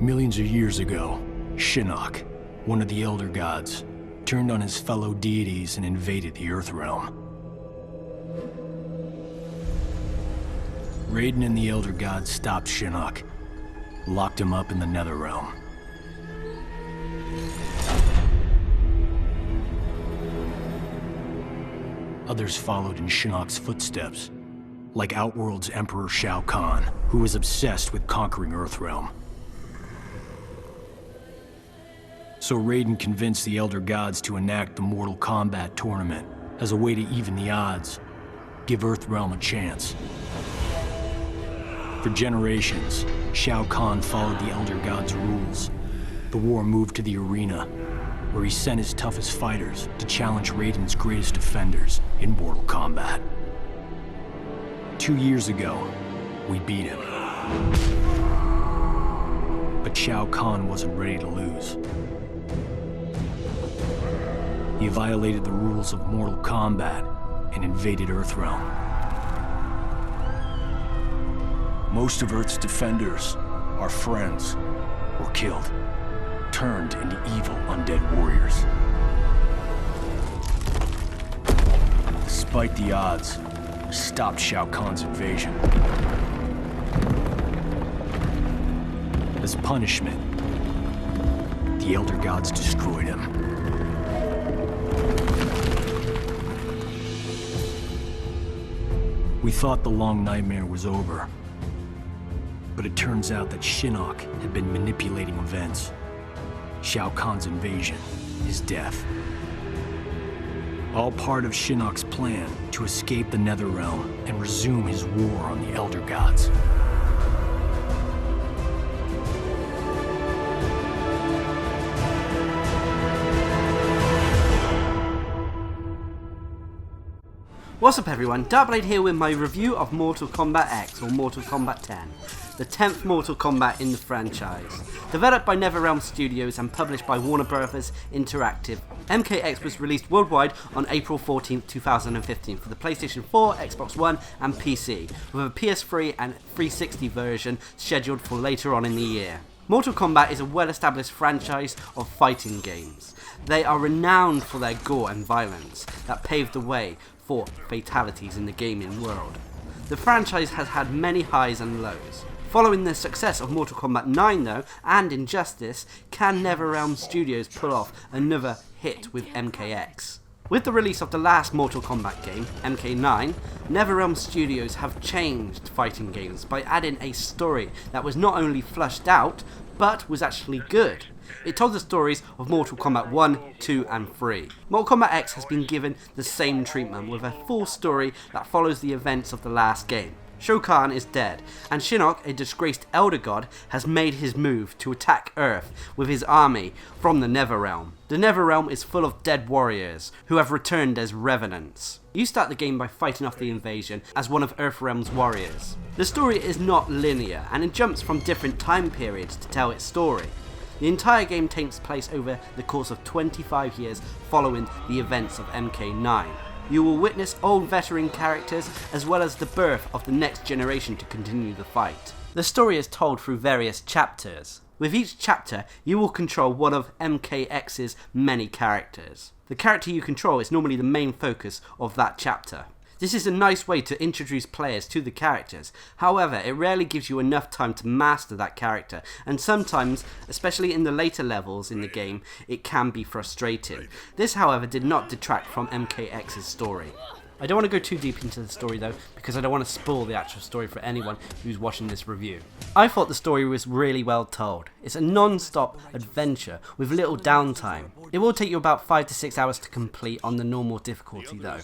Millions of years ago, Shinnok, one of the Elder Gods, turned on his fellow deities and invaded the Earth Realm. Raiden and the Elder Gods stopped Shinnok, locked him up in the Nether Realm. Others followed in Shinnok's footsteps, like Outworld's Emperor Shao Kahn, who was obsessed with conquering Earthrealm. So Raiden convinced the Elder Gods to enact the Mortal Kombat tournament as a way to even the odds, give Earthrealm a chance. For generations, Shao Kahn followed the Elder Gods' rules. The war moved to the arena, where he sent his toughest fighters to challenge Raiden's greatest defenders in Mortal Kombat. 2 years ago, we beat him. But Shao Kahn wasn't ready to lose. He violated the rules of Mortal Kombat and invaded Earthrealm. Most of Earth's defenders, our friends, were killed, turned into evil undead warriors. Despite the odds, we stopped Shao Kahn's invasion. As punishment, the Elder Gods destroyed him. We thought the long nightmare was over, but it turns out that Shinnok had been manipulating events. Shao Kahn's invasion, his death. All part of Shinnok's plan to escape the Netherrealm and resume his war on the Elder Gods. What's up everyone, Darcblade here with my review of Mortal Kombat X or Mortal Kombat 10, the 10th Mortal Kombat in the franchise. Developed by NetherRealm Studios and published by Warner Bros. Interactive, MKX was released worldwide on April 14, 2015 for the PlayStation 4, Xbox One and PC, with a PS3 and 360 version scheduled for later on in the year. Mortal Kombat is a well-established franchise of fighting games. They are renowned for their gore and violence that paved the way for fatalities in the gaming world. The franchise has had many highs and lows. Following the success of Mortal Kombat 9 though, and Injustice, can NetherRealm Studios pull off another hit with MKX? With the release of the last Mortal Kombat game, MK9, NetherRealm Studios have changed fighting games by adding a story that was not only flushed out, but was actually good. It told the stories of Mortal Kombat 1, 2 and 3. Mortal Kombat X has been given the same treatment with a full story that follows the events of the last game. Shao Kahn is dead, and Shinnok, a disgraced Elder God, has made his move to attack Earth with his army from the Netherrealm. The Netherrealm is full of dead warriors who have returned as revenants. You start the game by fighting off the invasion as one of Earthrealm's warriors. The story is not linear, and it jumps from different time periods to tell its story. The entire game takes place over the course of 25 years following the events of MK9. You will witness old veteran characters as well as the birth of the next generation to continue the fight. The story is told through various chapters. With each chapter, you will control one of MKX's many characters. The character you control is normally the main focus of that chapter. This is a nice way to introduce players to the characters. However, it rarely gives you enough time to master that character, and sometimes, especially in the later levels in the game, it can be frustrating. This, however, did not detract from MKX's story. I don't want to go too deep into the story though, because I don't want to spoil the actual story for anyone who's watching this review. I thought the story was really well told. It's a non-stop adventure with little downtime. It will take you about 5 to 6 hours to complete on the normal difficulty though.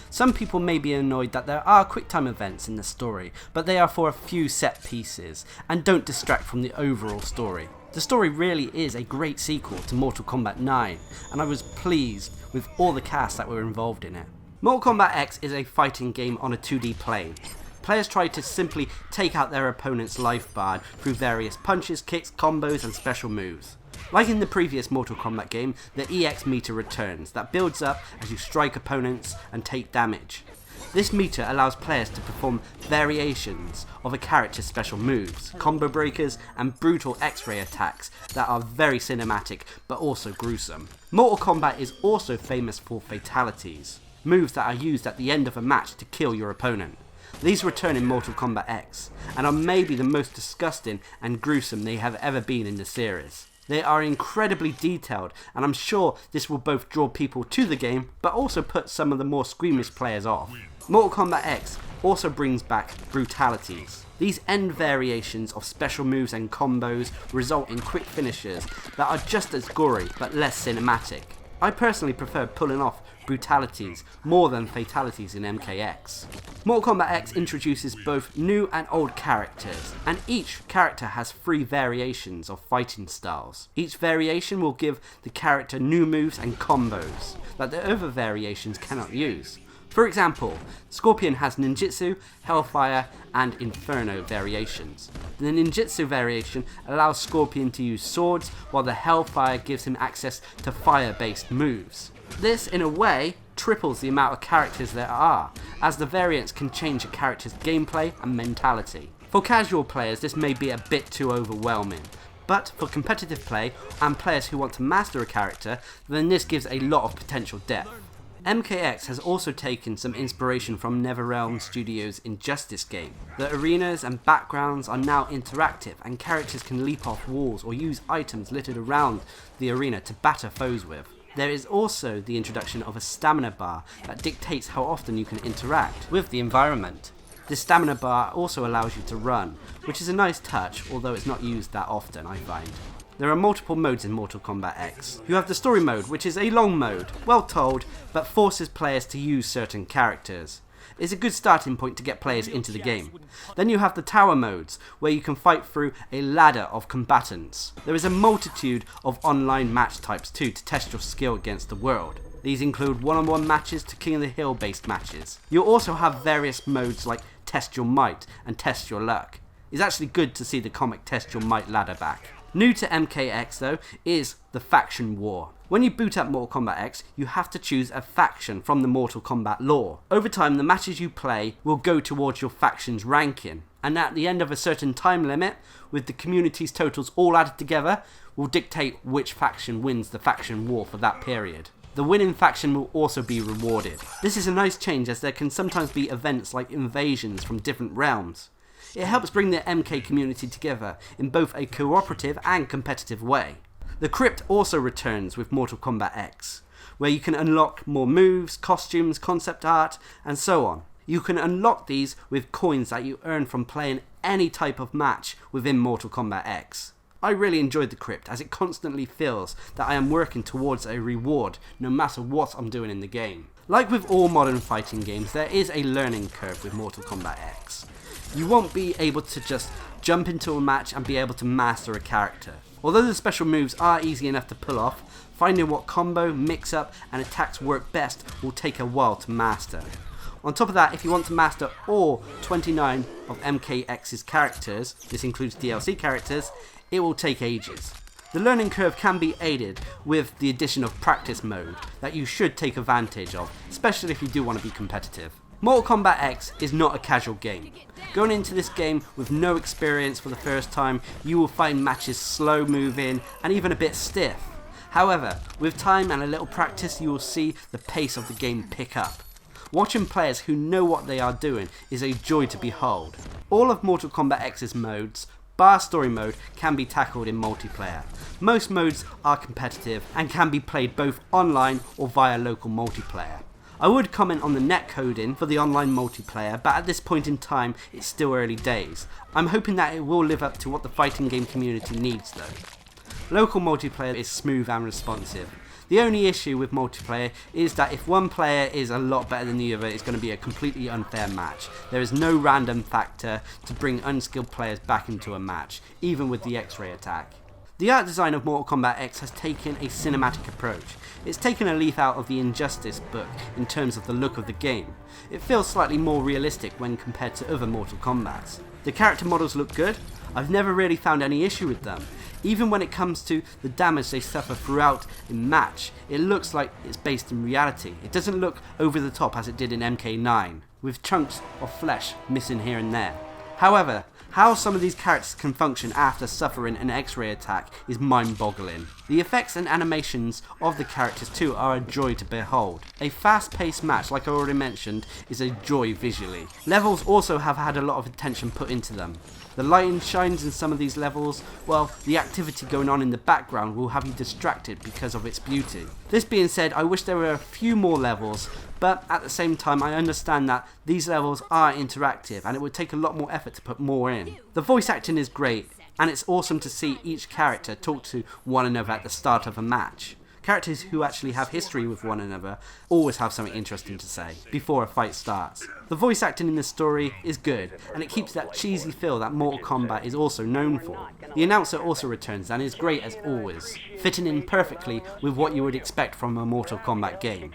Some people may be annoyed that there are quick time events in the story, but they are for a few set pieces and don't distract from the overall story. The story really is a great sequel to Mortal Kombat 9, and I was pleased with all the cast that were involved in it. Mortal Kombat X is a fighting game on a 2D plane. Players try to simply take out their opponent's life bar through various punches, kicks, combos and special moves. Like in the previous Mortal Kombat game, the EX meter returns that builds up as you strike opponents and take damage. This meter allows players to perform variations of a character's special moves, combo breakers and brutal X-ray attacks that are very cinematic but also gruesome. Mortal Kombat is also famous for fatalities, moves that are used at the end of a match to kill your opponent. These return in Mortal Kombat X and are maybe the most disgusting and gruesome they have ever been in the series. They are incredibly detailed, and I'm sure this will both draw people to the game, but also put some of the more squeamish players off. Mortal Kombat X also brings back brutalities. These end variations of special moves and combos result in quick finishes that are just as gory, but less cinematic. I personally prefer pulling off brutalities more than fatalities in MKX. Mortal Kombat X introduces both new and old characters, and each character has 3 variations of fighting styles. Each variation will give the character new moves and combos that the other variations cannot use. For example, Scorpion has Ninjutsu, Hellfire and Inferno variations. The Ninjutsu variation allows Scorpion to use swords, while the Hellfire gives him access to fire-based moves. This, in a way, triples the amount of characters there are, as the variants can change a character's gameplay and mentality. For casual players, this may be a bit too overwhelming, but for competitive play and players who want to master a character, then this gives a lot of potential depth. MKX has also taken some inspiration from NetherRealm Studios' Injustice game. The arenas and backgrounds are now interactive, and characters can leap off walls or use items littered around the arena to batter foes with. There is also the introduction of a stamina bar that dictates how often you can interact with the environment. This stamina bar also allows you to run, which is a nice touch, although it's not used that often, I find. There are multiple modes in Mortal Kombat X. You have the story mode, which is a long mode, well told, but forces players to use certain characters. It's a good starting point to get players into the game. Then you have the tower modes, where you can fight through a ladder of combatants. There is a multitude of online match types too to test your skill against the world. These include one-on-one matches to King of the Hill based matches. You'll also have various modes like Test Your Might and Test Your Luck. It's actually good to see the comic Test Your Might ladder back. New to MKX though is the Faction War. When you boot up Mortal Kombat X, you have to choose a faction from the Mortal Kombat lore. Over time, the matches you play will go towards your faction's ranking, and at the end of a certain time limit, with the community's totals all added together, will dictate which faction wins the Faction War for that period. The winning faction will also be rewarded. This is a nice change, as there can sometimes be events like invasions from different realms. It helps bring the MK community together in both a cooperative and competitive way. The Crypt also returns with Mortal Kombat X, where you can unlock more moves, costumes, concept art, and so on. You can unlock these with coins that you earn from playing any type of match within Mortal Kombat X. I really enjoyed the Crypt, as it constantly feels that I am working towards a reward no matter what I'm doing in the game. Like with all modern fighting games, there is a learning curve with Mortal Kombat X. You won't be able to just jump into a match and be able to master a character. Although the special moves are easy enough to pull off, finding what combo, mix-up and attacks work best will take a while to master. On top of that, if you want to master all 29 of MKX's characters, this includes DLC characters, it will take ages. The learning curve can be aided with the addition of practice mode that you should take advantage of, especially if you do want to be competitive. Mortal Kombat X is not a casual game. Going into this game with no experience for the first time, you will find matches slow moving and even a bit stiff. However, with time and a little practice, you will see the pace of the game pick up. Watching players who know what they are doing is a joy to behold. All of Mortal Kombat X's modes, bar story mode, can be tackled in multiplayer. Most modes are competitive and can be played both online or via local multiplayer. I would comment on the netcoding for the online multiplayer, but at this point in time it's still early days. I'm hoping that it will live up to what the fighting game community needs though. Local multiplayer is smooth and responsive. The only issue with multiplayer is that if one player is a lot better than the other, it's going to be a completely unfair match. There is no random factor to bring unskilled players back into a match, even with the X-ray attack. The art design of Mortal Kombat X has taken a cinematic approach. It's taken a leaf out of the Injustice book in terms of the look of the game. It feels slightly more realistic when compared to other Mortal Kombats. The character models look good. I've never really found any issue with them. Even when it comes to the damage they suffer throughout a match, it looks like it's based in reality. It doesn't look over the top as it did in MK9. with chunks of flesh missing here and there. However, how some of these characters can function after suffering an X-ray attack is mind-boggling. The effects and animations of the characters too are a joy to behold. A fast-paced match, like I already mentioned, is a joy visually. Levels also have had a lot of attention put into them. The lighting shines in some of these levels, while the activity going on in the background will have you distracted because of its beauty. This being said, I wish there were a few more levels, but at the same time I understand that these levels are interactive and it would take a lot more effort to put more in. The voice acting is great, and it's awesome to see each character talk to one another at the start of a match. Characters who actually have history with one another always have something interesting to say before a fight starts. The voice acting in the story is good, and it keeps that cheesy feel that Mortal Kombat is also known for. The announcer also returns and is great as always, fitting in perfectly with what you would expect from a Mortal Kombat game.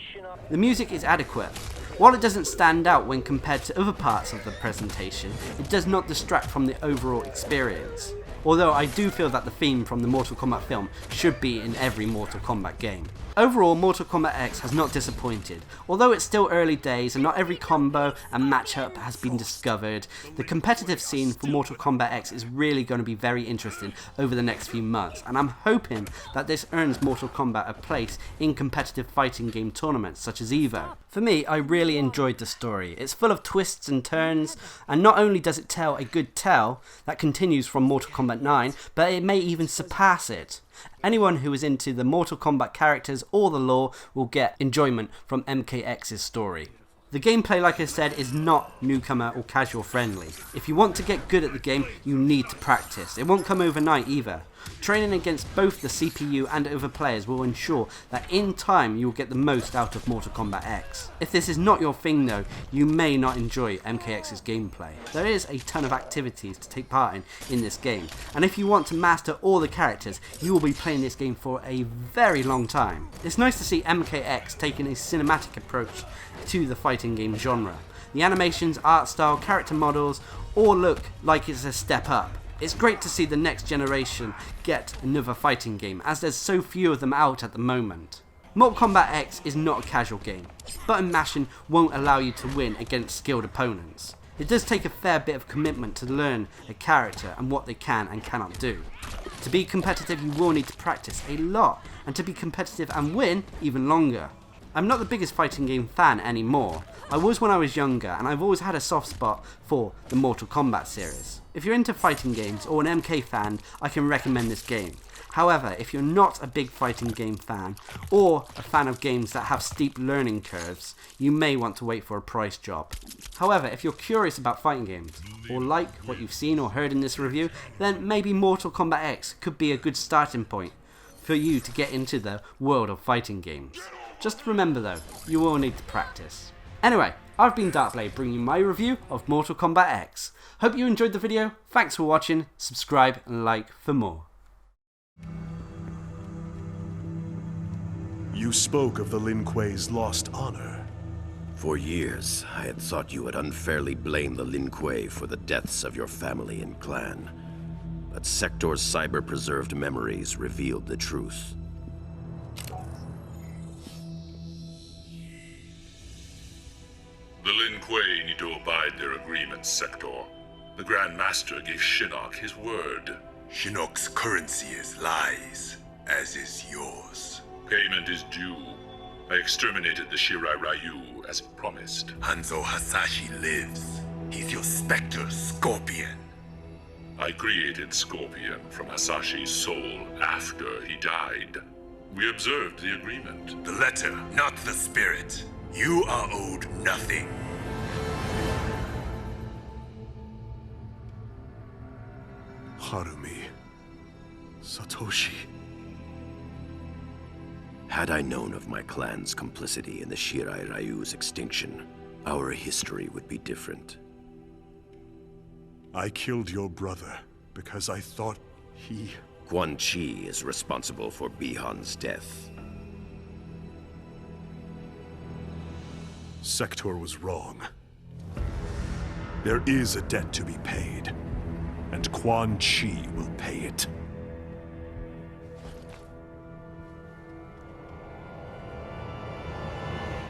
The music is adequate. While it doesn't stand out when compared to other parts of the presentation, it does not distract from the overall experience. Although I do feel that the theme from the Mortal Kombat film should be in every Mortal Kombat game. Overall, Mortal Kombat X has not disappointed. Although it's still early days and not every combo and matchup has been discovered, the competitive scene for Mortal Kombat X is really going to be very interesting over the next few months, and I'm hoping that this earns Mortal Kombat a place in competitive fighting game tournaments such as EVO. For me, I really enjoyed the story. It's full of twists and turns, and not only does it tell a good tale that continues from Mortal Kombat 9, but it may even surpass it. Anyone who is into the Mortal Kombat characters or the lore will get enjoyment from MKX's story. The gameplay, like I said, is not newcomer or casual friendly. If you want to get good at the game, you need to practice. It won't come overnight either. Training against both the CPU and other players will ensure that in time you will get the most out of Mortal Kombat X. If this is not your thing though, you may not enjoy MKX's gameplay. There is a ton of activities to take part in this game, and if you want to master all the characters, you will be playing this game for a very long time. It's nice to see MKX taking a cinematic approach to the fighting game genre. The animations, art style, character models all look like it's a step up. It's great to see the next generation get another fighting game, as there's so few of them out at the moment. Mortal Kombat X is not a casual game. Button mashing won't allow you to win against skilled opponents. It does take a fair bit of commitment to learn a character and what they can and cannot do. To be competitive, you will need to practice a lot, and to be competitive and win, even longer. I'm not the biggest fighting game fan anymore. I was when I was younger, and I've always had a soft spot for the Mortal Kombat series. If you're into fighting games or an MK fan, I can recommend this game. However, if you're not a big fighting game fan, or a fan of games that have steep learning curves, you may want to wait for a price drop. However, if you're curious about fighting games, or like what you've seen or heard in this review, then maybe Mortal Kombat X could be a good starting point for you to get into the world of fighting games. Just remember though, you will need to practice. Anyway, I've been Darcblade, bringing you my review of Mortal Kombat X. Hope you enjoyed the video, thanks for watching, subscribe and like for more. You spoke of the Lin Kuei's lost honor. For years, I had thought you had unfairly blamed the Lin Kuei for the deaths of your family and clan. But Sector's cyber-preserved memories revealed the truth. The Lin Kuei need to abide their agreements, Sector. The Grand Master gave Shinnok his word. Shinnok's currency is lies, as is yours. Payment is due. I exterminated the Shirai Ryu as promised. Hanzo Hasashi lives. He's your Spectre Scorpion. I created Scorpion from Hasashi's soul after he died. We observed the agreement. The letter, not the spirit. You are owed nothing. Harumi. Satoshi. Had I known of my clan's complicity in the Shirai Ryu's extinction, our history would be different. I killed your brother because I thought he... Quan Chi is responsible for Bihan's death. Sector was wrong. There is a debt to be paid, and Quan Chi will pay it.